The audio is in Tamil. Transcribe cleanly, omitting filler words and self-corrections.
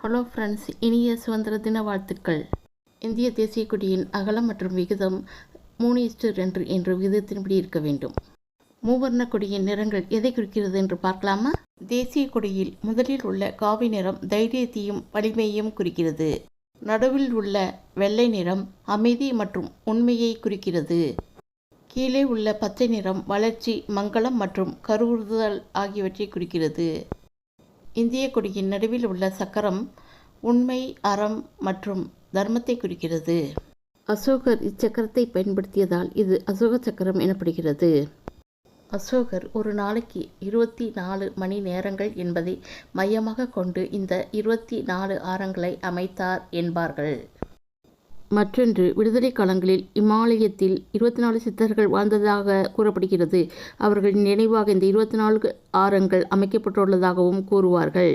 ஹலோ ஃப்ரெண்ட்ஸ், இனிய சுதந்திர தின வாழ்த்துக்கள். இந்திய தேசிய கொடியின் அகலம் மற்றும் விகிதம் 3:2 என்ற விகிதத்தின்படி இருக்க வேண்டும். மூவர்ண கொடியின் நிறங்கள் எதை குறிக்கிறது என்று பார்க்கலாமா? தேசிய கொடியில் முதலில் உள்ள காவி நிறம் தைரியத்தையும் வலிமையையும் குறிக்கிறது. நடுவில் உள்ள வெள்ளை நிறம் அமைதி மற்றும் உண்மையை குறிக்கிறது. கீழே உள்ள பச்சை நிறம் வளர்ச்சி, மங்களம் மற்றும் கருவுறுதல் ஆகியவற்றை குறிக்கிறது. இந்திய கொடியின் நடுவில் உள்ள சக்கரம் உண்மை, அறம் மற்றும் தர்மத்தை குறிக்கிறது. அசோகர் இச்சக்கரத்தை பயன்படுத்தியதால் இது அசோக சக்கரம் எனப்படுகிறது. அசோகர் ஒரு நாளைக்கு 24 மணி நேரங்கள் என்பதை மையமாக கொண்டு இந்த 24 ஆரங்களை அமைத்தார் என்பார்கள். மற்றொன்று, விடுதலை காலங்களில் இமாலயத்தில் 24 சித்தர்கள் வாழ்ந்ததாக கூறப்படுகிறது. அவர்களின் நினைவாக இந்த 24 ஆரங்கள் அமைக்கப்பட்டுள்ளதாகவும் கூறுவார்கள்.